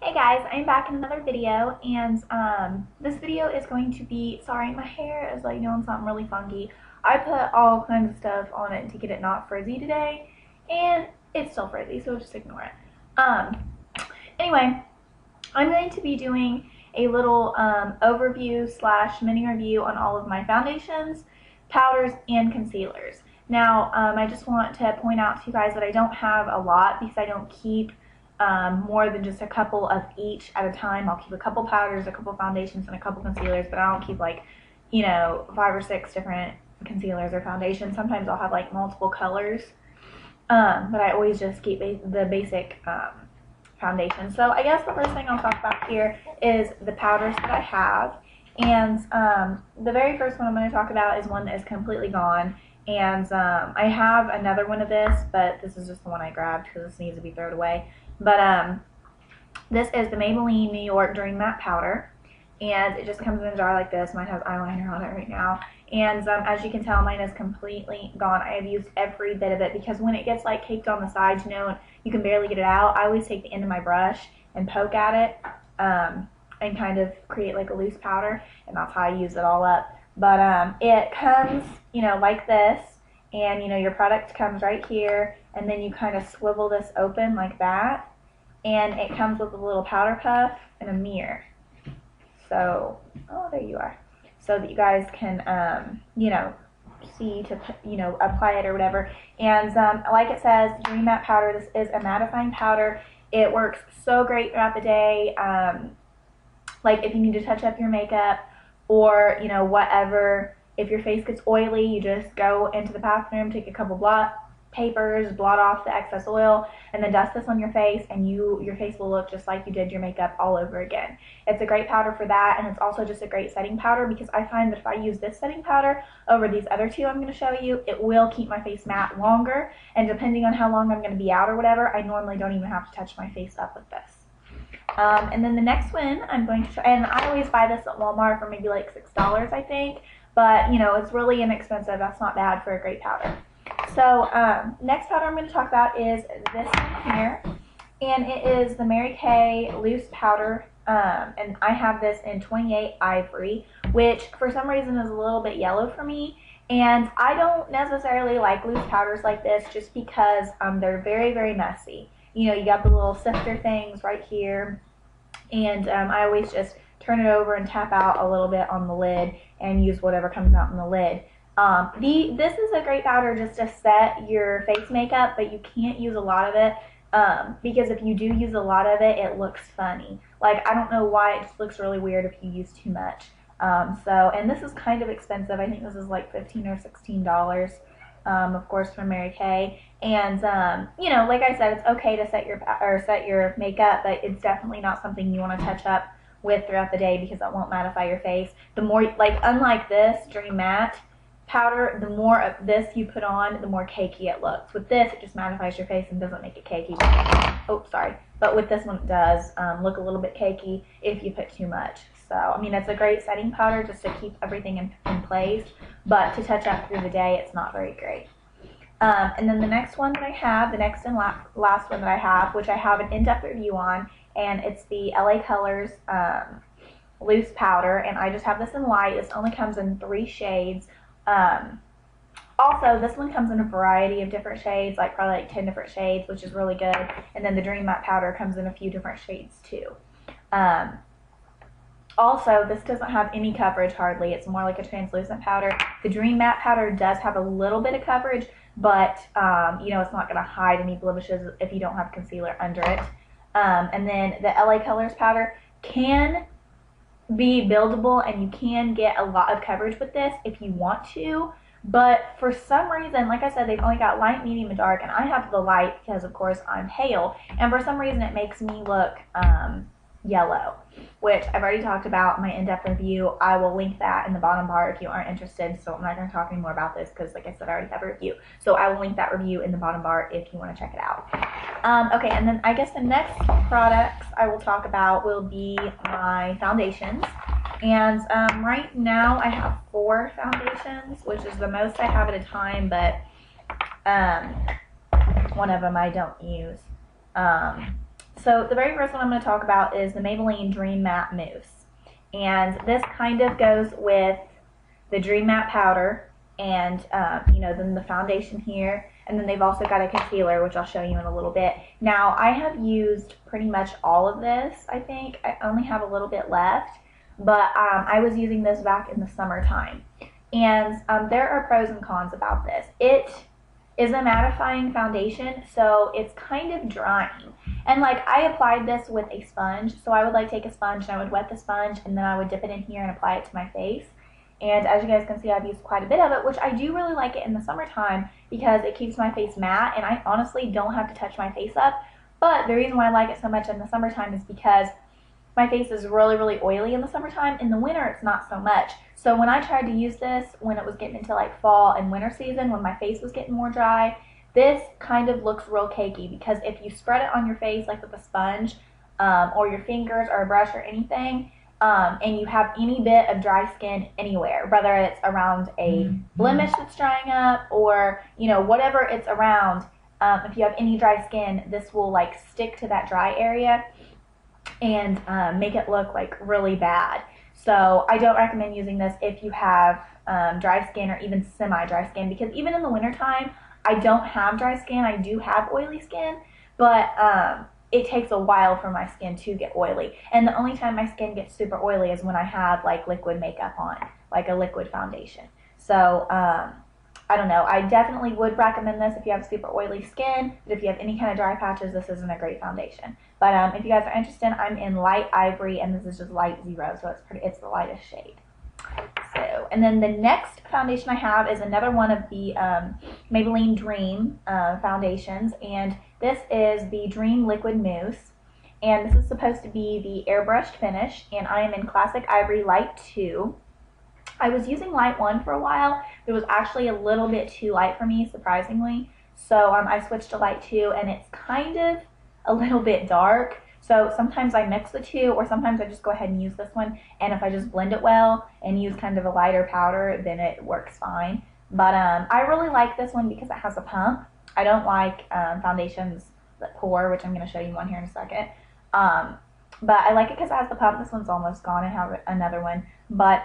Hey guys, I'm back in another video, and this video is going to be, sorry, my hair is like doing something really funky. I put all kinds of stuff on it to get it not frizzy today, and it's still frizzy, so just ignore it. Anyway, I'm going to be doing a little overview slash mini review on all of my foundations, powders, and concealers. Now, I just want to point out to you guys that I don't have a lot because I don't keep more than just a couple of each at a time. I'll keep a couple powders, a couple foundations, and a couple concealers, but I don't keep like, 5 or 6 different concealers or foundations. Sometimes I'll have like multiple colors, but I always just keep the basic foundation. So I guess the first thing I'll talk about here is the powders that I have. And the very first one I'm going to talk about is one that is completely gone. And I have another one of this, but this is just the one I grabbed because this needs to be thrown away. But this is the Maybelline New York Dream Matte Powder, and it just comes in a jar like this. Mine has eyeliner on it right now, and as you can tell, mine is completely gone. I have used every bit of it because when it gets like caked on the sides, you can barely get it out. I always take the end of my brush and poke at it and kind of create like a loose powder, and that's how I use it all up. But it comes, like this, and your product comes right here, and then you kind of swivel this open like that. And it comes with a little powder puff and a mirror. So, oh, there you are. So that you guys can, see to, apply it or whatever. And like it says, Dream Matte Powder, this is a mattifying powder. It works so great throughout the day. Like if you need to touch up your makeup or, whatever. If your face gets oily, you just go into the bathroom, take a couple papers, blot off the excess oil, and then dust this on your face, and your face will look just like you did your makeup all over again. It's a great powder for that, and it's also just a great setting powder because I find that if I use this setting powder over these other two I'm going to show you, it will keep my face matte longer, and depending on how long I'm going to be out or whatever, I normally don't even have to touch my face up with this. And then the next one I'm going to show, and I always buy this at Walmart for maybe like $6, I think, but it's really inexpensive. That's not bad for a great powder. So next powder I'm going to talk about is this one here, and it is the Mary Kay Loose Powder, and I have this in 28 Ivory, which for some reason is a little bit yellow for me, and I don't necessarily like loose powders like this just because they're very, very messy. You got the little sifter things right here, and I always just turn it over and tap out a little bit on the lid and use whatever comes out in the lid. This is a great powder just to set your face makeup, but you can't use a lot of it because if you do use a lot of it, it looks funny. Like, I don't know why, it just looks really weird if you use too much. And this is kind of expensive. I think this is like $15 or $16, of course, from Mary Kay. And, like I said, it's okay to set your makeup, but it's definitely not something you want to touch up with throughout the day because it won't mattify your face. The more, like, unlike this Dream Matte powder, the more of this you put on, the more cakey it looks. With this, it just mattifies your face and doesn't make it cakey. Oh, sorry. But with this one, it does look a little bit cakey if you put too much. So, I mean, it's a great setting powder just to keep everything in place, but to touch up through the day, it's not very great. And then the next one that I have, the next and last one that I have, which I have an in-depth review on, and it's the LA Colors Loose Powder, and I just have this in light. This only comes in 3 shades. Also, this one comes in a variety of different shades, like probably like 10 different shades, which is really good. And then the Dream Matte Powder comes in a few different shades too. Also, this doesn't have any coverage hardly. It's more like a translucent powder. The Dream Matte Powder does have a little bit of coverage, but it's not going to hide any blemishes if you don't have concealer under it. And then the LA Colors powder can be buildable, and you can get a lot of coverage with this if you want to, but for some reason, like I said, they've only got light, medium, and dark, and I have the light because of course I'm pale, and for some reason it makes me look yellow, which I've already talked about in my in-depth review. I will link that in the bottom bar if you aren't interested, so I'm not going to talk anymore about this because, like I said, I already have a review. So I will link that review in the bottom bar if you want to check it out. Okay, and then I guess the next products I will talk about will be my foundations. And right now I have 4 foundations, which is the most I have at a time, but one of them I don't use. So the very first one I'm going to talk about is the Maybelline Dream Matte Mousse. And this kind of goes with the Dream Matte Powder and, then the foundation here. And then they've also got a concealer, which I'll show you in a little bit. Now, I have used pretty much all of this, I think. I only have a little bit left. But I was using this back in the summertime. And there are pros and cons about this. It is a mattifying foundation, so it's kind of drying. And like, I applied this with a sponge, so I would like take a sponge and I would wet the sponge and then I would dip it in here and apply it to my face. And as you guys can see, I've used quite a bit of it, which I do really like it in the summertime because it keeps my face matte and I honestly don't have to touch my face up. But the reason why I like it so much in the summertime is because my face is really, really oily in the summertime. In the winter, it's not so much. So when I tried to use this when it was getting into like fall and winter season, when my face was getting more dry, this kind of looks real cakey because if you spread it on your face like with a sponge or your fingers or a brush or anything, and you have any bit of dry skin anywhere, whether it's around a blemish that's drying up or, whatever it's around, if you have any dry skin, this will like stick to that dry area and make it look like really bad. So I don't recommend using this if you have dry skin or even semi-dry skin, because even in the wintertime, I don't have dry skin. I do have oily skin, but it takes a while for my skin to get oily. And the only time my skin gets super oily is when I have like liquid makeup on, like a liquid foundation. So I don't know. I definitely would recommend this if you have super oily skin, but if you have any kind of dry patches, this isn't a great foundation. But if you guys are interested, I'm in light ivory, and this is just light 0, so it's the lightest shade. So, and then the next foundation I have is another one of the Maybelline Dream foundations, and this is the Dream Liquid Mousse, and this is supposed to be the airbrushed finish, and I am in Classic Ivory Light 2. I was using Light 1 for a while. It was actually a little bit too light for me, surprisingly, so I switched to Light 2, and it's kind of a little bit dark. So sometimes I mix the two, or sometimes I just go ahead and use this one, and if I just blend it well and use kind of a lighter powder, then it works fine. But I really like this one because it has a pump. I don't like foundations that pour, which I'm going to show you one here in a second. But I like it because it has the pump. This one's almost gone. I have another one. But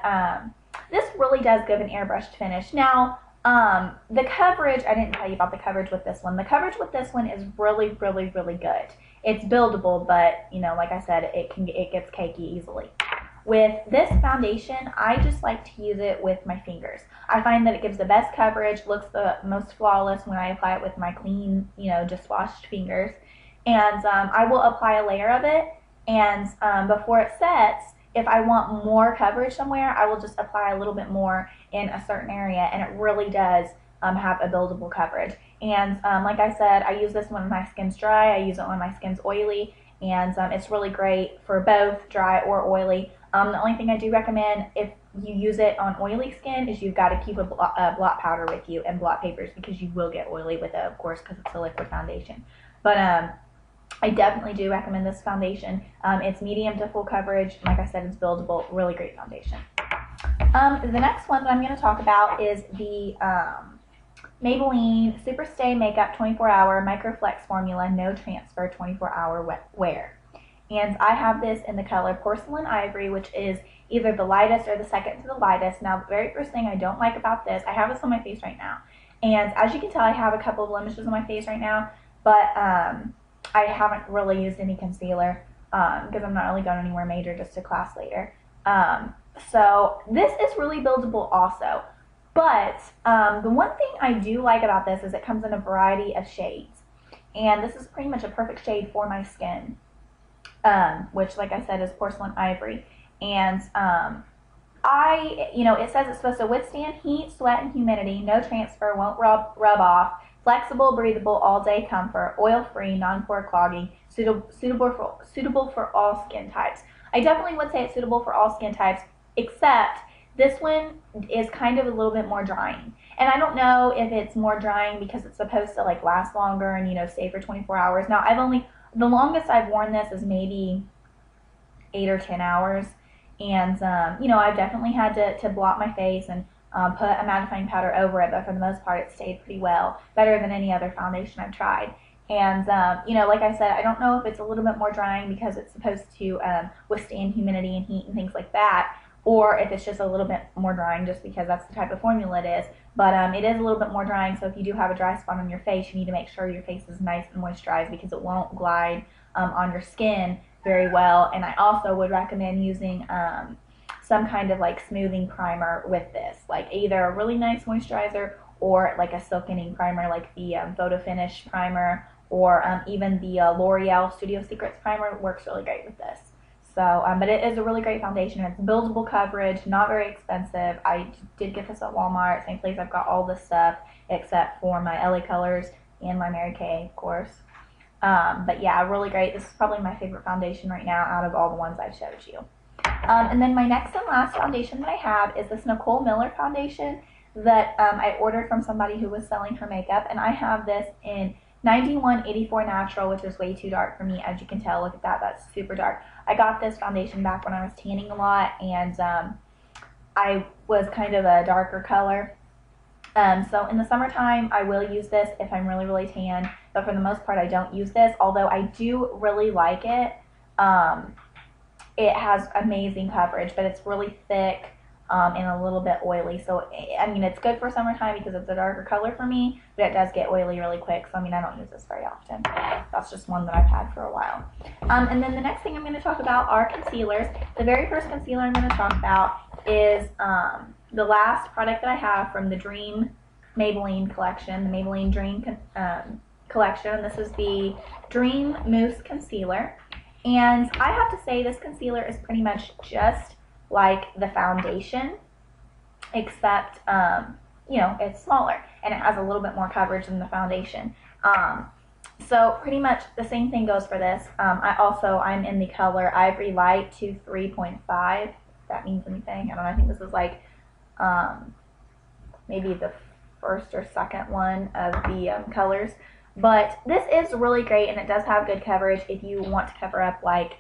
this really does give an airbrushed finish. Now, the coverage, I didn't tell you about the coverage with this one. The coverage with this one is really, really, really good. It's buildable, but, like I said, it gets cakey easily. With this foundation, I just like to use it with my fingers. I find that it gives the best coverage, looks the most flawless when I apply it with my clean, just washed fingers. And I will apply a layer of it, and before it sets, if I want more coverage somewhere, I will just apply a little bit more in a certain area, and it really does have a buildable coverage. And like I said, I use this when my skin's dry, I use it when my skin's oily, and it's really great for both dry or oily. The only thing I do recommend if you use it on oily skin is you've got to keep a blot powder with you and blot papers, because you will get oily with it, of course, because it's a liquid foundation. But I definitely do recommend this foundation. It's medium to full coverage. Like I said, it's buildable. Really great foundation. The next one that I'm going to talk about is the Maybelline Super Stay Makeup 24-Hour Microflex Formula No Transfer 24-Hour Wear. And I have this in the color Porcelain Ivory, which is either the lightest or the second to the lightest. Now, the very first thing I don't like about this, I have this on my face right now. And as you can tell, I have a couple of blemishes on my face right now, but I haven't really used any concealer because I'm not really going anywhere major, just to class later. So this is really buildable also. But the one thing I do like about this is it comes in a variety of shades. And this is pretty much a perfect shade for my skin, which, like I said, is Porcelain Ivory. And it says it's supposed to withstand heat, sweat, and humidity, no transfer, won't rub off, flexible, breathable, all-day comfort, oil-free, non-pore clogging, suitable for all skin types. I definitely would say it's suitable for all skin types, except this one is kind of a little bit more drying. And I don't know if it's more drying because it's supposed to like last longer and, stay for 24 hours. Now, the longest I've worn this is maybe 8 or 10 hours. And, I've definitely had to blot my face and put a mattifying powder over it, but for the most part, it stayed pretty well, better than any other foundation I've tried. And, you know, like I said, I don't know if it's a little bit more drying because it's supposed to withstand humidity and heat and things like that, or if it's just a little bit more drying just because that's the type of formula it is. But it is a little bit more drying, so if you do have a dry spot on your face, you need to make sure your face is nice and moisturized because it won't glide on your skin very well. And I also would recommend using some kind of like smoothing primer with this, like either a really nice moisturizer or like a silkening primer like the Photo Finish primer, or even the L'Oreal Studio Secrets primer works really great with this. So, but it is a really great foundation. It's buildable coverage, not very expensive. I did get this at Walmart, same place I've got all this stuff except for my LA Colors and my Mary Kay, of course. But yeah, really great. This is probably my favorite foundation right now out of all the ones I've showed you. And then my next and last foundation that I have is this Nicole Miller foundation that I ordered from somebody who was selling her makeup, and I have this in 9184 Natural, which is way too dark for me, as you can tell. Look at that, that's super dark. I got this foundation back when I was tanning a lot, and I was kind of a darker color. So in the summertime, I will use this if I'm really, really tan, but for the most part, I don't use this, although I do really like it. It has amazing coverage, but it's really thick and a little bit oily. So, I mean, it's good for summertime because it's a darker color for me, but it does get oily really quick. So, I mean, I don't use this very often. That's just one that I've had for a while. And then the next thing I'm going to talk about are concealers. The very first concealer I'm going to talk about is the last product that I have from the Dream Maybelline collection, the Maybelline Dream collection. This is the Dream Mousse Concealer. And I have to say this concealer is pretty much just like the foundation, except, you know, it's smaller and it has a little bit more coverage than the foundation. So pretty much the same thing goes for this. I'm in the color Ivory Light 23.5. If that means anything. I don't know. I think this is like maybe the first or second one of the colors. But this is really great, and it does have good coverage if you want to cover up like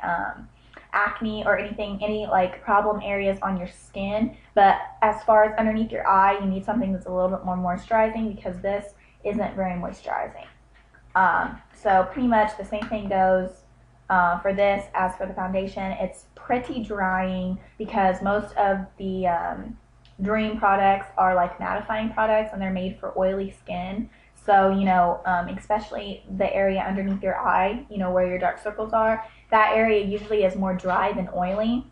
acne or anything, any like problem areas on your skin. But as far as underneath your eye, you need something that's a little bit more moisturizing because this isn't very moisturizing. So pretty much the same thing goes for this as for the foundation. It's pretty drying because most of the Dream products are like mattifying products and they're made for oily skin. So, you know, especially the area underneath your eye, you know, where your dark circles are, that area usually is more dry than oily.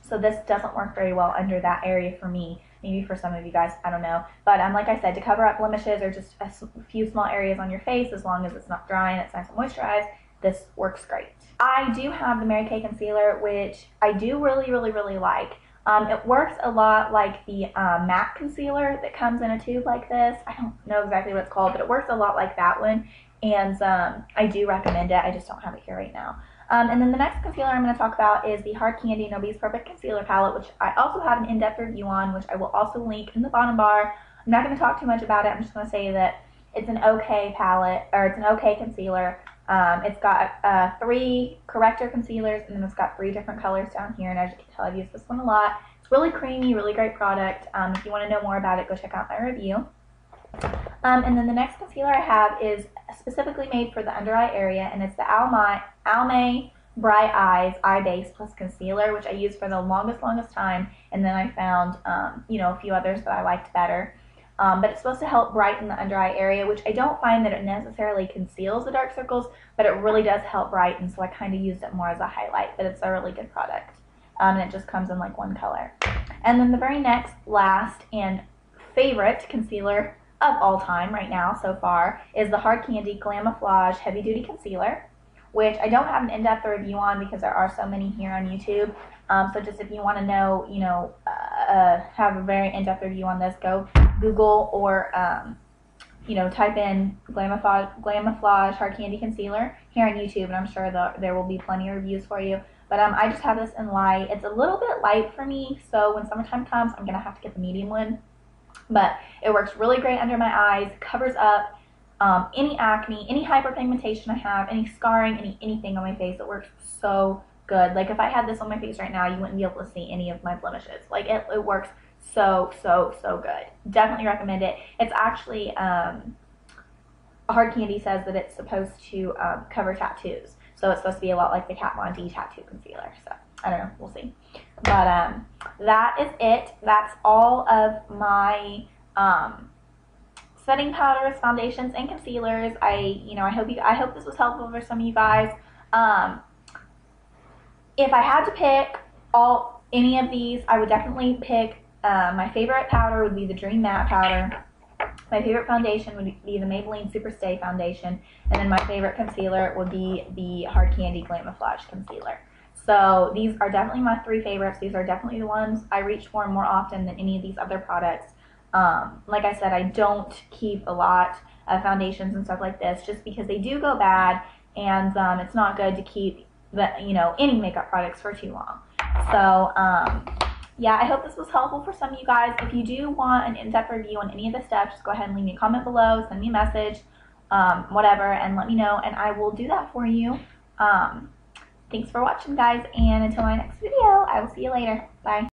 So this doesn't work very well under that area for me. Maybe for some of you guys, I don't know. But like I said, to cover up blemishes or just a few small areas on your face, as long as it's not dry and it's nice and moisturized, this works great. I do have the Mary Kay concealer, which I do really, really, really like. It works a lot like the matte concealer that comes in a tube like this. I don't know exactly what it's called, but it works a lot like that one. And I do recommend it. I just don't have it here right now. And then the next concealer I'm going to talk about is the Hard Candy Nobody's Perfect Concealer Palette, which I also have an in-depth review on, which I will also link in the bottom bar. I'm not going to talk too much about it. I'm just going to say that it's an okay palette, or it's an okay concealer. It's got 3 corrector concealers, and then it's got 3 different colors down here, and as you can tell, I've used this one a lot. It's really creamy, really great product. If you want to know more about it, go check out my review. And then the next concealer I have is specifically made for the under eye area, and it's the Almay Bright Eyes Eye Base Plus Concealer, which I used for the longest time, and then I found, you know, a few others that I liked better. But it's supposed to help brighten the under eye area, which I don't find that it necessarily conceals the dark circles, but it really does help brighten, so I kind of used it more as a highlight, but it's a really good product. And it just comes in like one color. And then the very next, last, and favorite concealer of all time right now so far is the Hard Candy Glamouflage Heavy Duty Concealer, which I don't have an in-depth review on because there are so many here on YouTube. So just if you want to know, you know, have a very in-depth review on this, go Google or, you know, type in Glamouflage Hard Candy Concealer here on YouTube, and I'm sure there will be plenty of reviews for you. But I just have this in light. It's a little bit light for me, so when summertime comes, I'm going to have to get the medium one. But it works really great under my eyes, covers up any acne, any hyperpigmentation I have, any scarring, anything on my face. It works so good. Like if I had this on my face right now, you wouldn't be able to see any of my blemishes. Like it works so good. Definitely recommend it. It's actually Hard Candy says that it's supposed to cover tattoos. So it's supposed to be a lot like the Kat Von D tattoo concealer. So I don't know, we'll see. But that is it. That's all of my setting powders, foundations, and concealers. I hope this was helpful for some of you guys. If I had to pick any of these, I would definitely pick my favorite powder would be the Dream Matte Powder. My favorite foundation would be the Maybelline Super Stay Foundation, and then my favorite concealer would be the Hard Candy Glamouflage Concealer. So these are definitely my 3 favorites. These are definitely the ones I reach for more often than any of these other products. Like I said, I don't keep a lot of foundations and stuff like this just because they do go bad, and it's not good to keep any makeup products for too long. So yeah, I hope this was helpful for some of you guys. If you do want an in-depth review on any of the steps, just go ahead and leave me a comment below, send me a message, whatever, and let me know, and I will do that for you. Thanks for watching, guys, and until my next video, I will see you later. Bye.